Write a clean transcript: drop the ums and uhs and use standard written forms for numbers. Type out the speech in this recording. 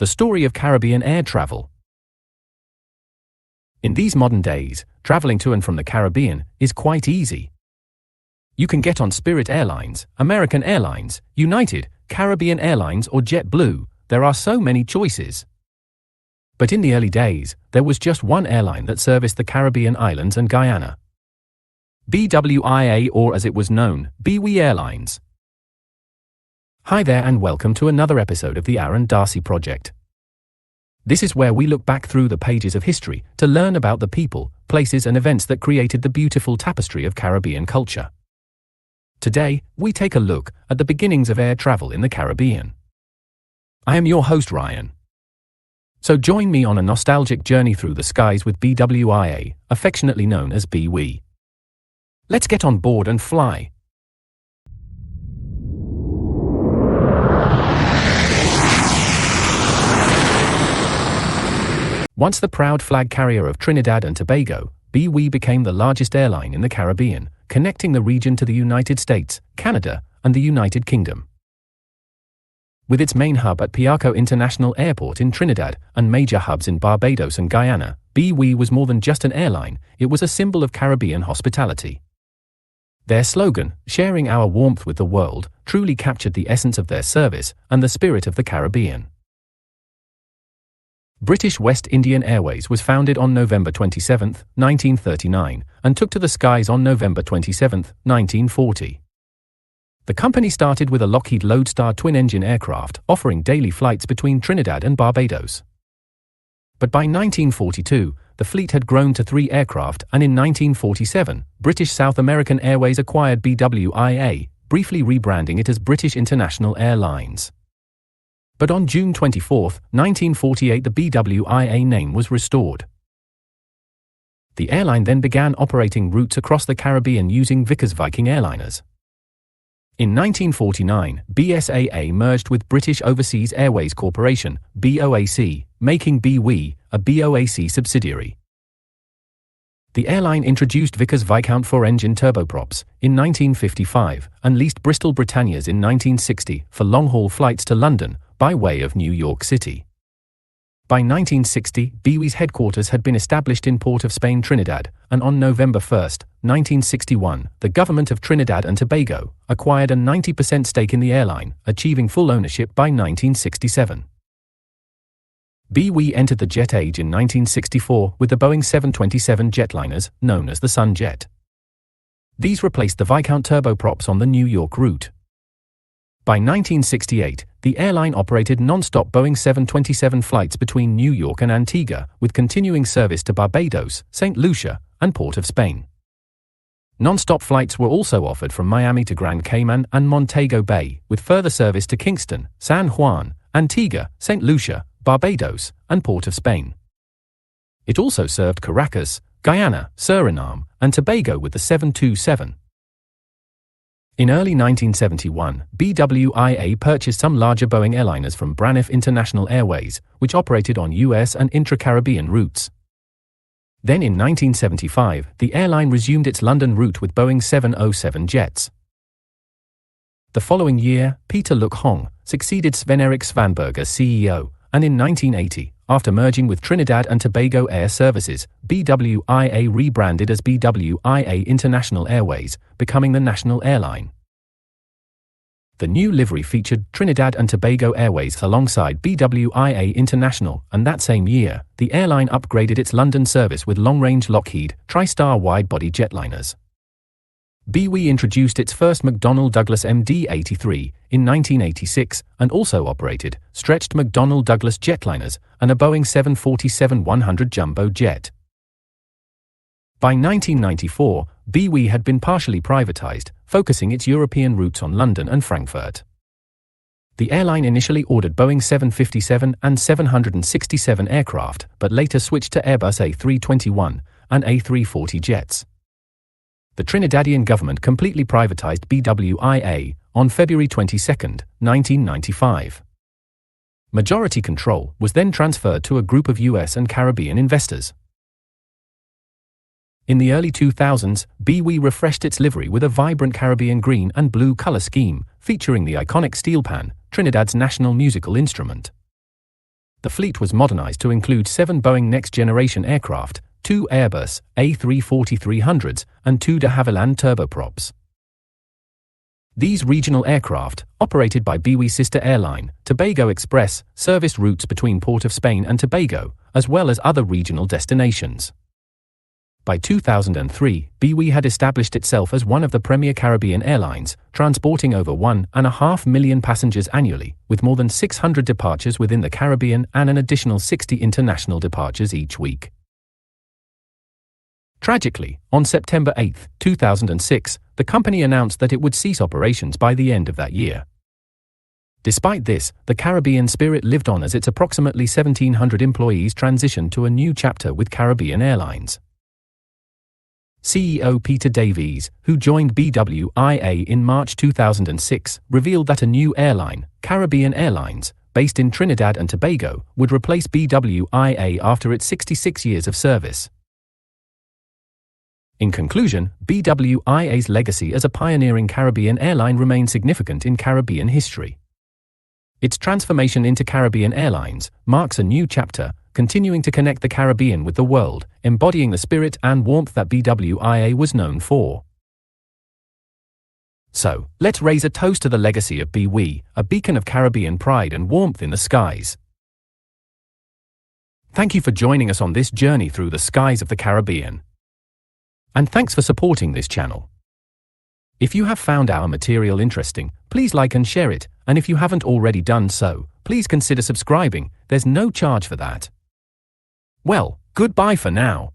The story of Caribbean air travel. In these modern days, traveling to and from the Caribbean is quite easy. You can get on Spirit Airlines, American Airlines, United, Caribbean Airlines or JetBlue. There are so many choices. But in the early days, there was just one airline that serviced the Caribbean Islands and Guyana. BWIA, or as it was known, Beewee Airlines. Hi there and welcome to another episode of the Aaron Darcy Project. This is where we look back through the pages of history to learn about the people, places and events that created the beautiful tapestry of Caribbean culture. Today, we take a look at the beginnings of air travel in the Caribbean. I am your host Ryan. So join me on a nostalgic journey through the skies with BWIA, affectionately known as Beewee. Let's get on board and fly. Once the proud flag carrier of Trinidad and Tobago, Beewee became the largest airline in the Caribbean, connecting the region to the United States, Canada, and the United Kingdom. With its main hub at Piarco International Airport in Trinidad and major hubs in Barbados and Guyana, Beewee was more than just an airline, it was a symbol of Caribbean hospitality. Their slogan, "Sharing our warmth with the world," truly captured the essence of their service and the spirit of the Caribbean. British West Indian Airways was founded on November 27, 1939, and took to the skies on November 27, 1940. The company started with a Lockheed Lodestar twin-engine aircraft, offering daily flights between Trinidad and Barbados. But by 1942, the fleet had grown to 3 aircraft, and in 1947, British South American Airways acquired BWIA, briefly rebranding it as British International Airlines. But on June 24, 1948, the BWIA name was restored. The airline then began operating routes across the Caribbean using Vickers Viking airliners. In 1949, BSAA merged with British Overseas Airways Corporation, BOAC, making Beewee a BOAC subsidiary. The airline introduced Vickers Viscount 4-engine turboprops in 1955 and leased Bristol Britannias in 1960 for long-haul flights to London by way of New York City. By 1960, Beewee's headquarters had been established in Port of Spain, Trinidad, and on November 1, 1961, the government of Trinidad and Tobago acquired a 90% stake in the airline, achieving full ownership by 1967. Beewee entered the jet age in 1964 with the Boeing 727 jetliners, known as the Sunjet. These replaced the Viscount turboprops on the New York route. By 1968, the airline operated non-stop Boeing 727 flights between New York and Antigua, with continuing service to Barbados, St. Lucia, and Port of Spain. Non-stop flights were also offered from Miami to Grand Cayman and Montego Bay, with further service to Kingston, San Juan, Antigua, St. Lucia, Barbados, and Port of Spain. It also served Caracas, Guyana, Suriname, and Tobago with the 727. In early 1971, BWIA purchased some larger Boeing airliners from Braniff International Airways, which operated on U.S. and intra-Caribbean routes. Then in 1975, the airline resumed its London route with Boeing 707 jets. The following year, Peter Look Hong succeeded Sven-Erik Svanberg as CEO, and in 1980, after merging with Trinidad and Tobago Air Services, BWIA rebranded as BWIA International Airways, becoming the national airline. The new livery featured Trinidad and Tobago Airways alongside BWIA International, and that same year, the airline upgraded its London service with long-range Lockheed TriStar wide-body jetliners. Beewee introduced its first McDonnell Douglas MD-83 in 1986 and also operated stretched McDonnell Douglas jetliners and a Boeing 747-100 jumbo jet. By 1994, Beewee had been partially privatized, focusing its European routes on London and Frankfurt. The airline initially ordered Boeing 757 and 767 aircraft, but later switched to Airbus A321 and A340 jets. The Trinidadian government completely privatized BWIA on February 22, 1995. Majority control was then transferred to a group of US and Caribbean investors. In the early 2000s, Beewee refreshed its livery with a vibrant Caribbean green and blue color scheme, featuring the iconic steel pan, Trinidad's national musical instrument. the fleet was modernized to include 7 Boeing next-generation aircraft, 2 Airbus A340-300s, and 2 de Havilland turboprops. These regional aircraft, operated by Beewee sister airline, Tobago Express, serviced routes between Port of Spain and Tobago, as well as other regional destinations. By 2003, Beewee had established itself as one of the premier Caribbean airlines, transporting over 1.5 million passengers annually, with more than 600 departures within the Caribbean and an additional 60 international departures each week. Tragically, on September 8, 2006, the company announced that it would cease operations by the end of that year. Despite this, the Caribbean spirit lived on as its approximately 1,700 employees transitioned to a new chapter with Caribbean Airlines. CEO Peter Davies, who joined BWIA in March 2006, revealed that a new airline, Caribbean Airlines, based in Trinidad and Tobago, would replace BWIA after its 66 years of service. In conclusion, BWIA's legacy as a pioneering Caribbean airline remains significant in Caribbean history. Its transformation into Caribbean Airlines marks a new chapter, continuing to connect the Caribbean with the world, embodying the spirit and warmth that BWIA was known for. So, let's raise a toast to the legacy of Beewee, a beacon of Caribbean pride and warmth in the skies. Thank you for joining us on this journey through the skies of the Caribbean. And thanks for supporting this channel. If you have found our material interesting, please like and share it, and if you haven't already done so, please consider subscribing. There's no charge for that. Well, goodbye for now.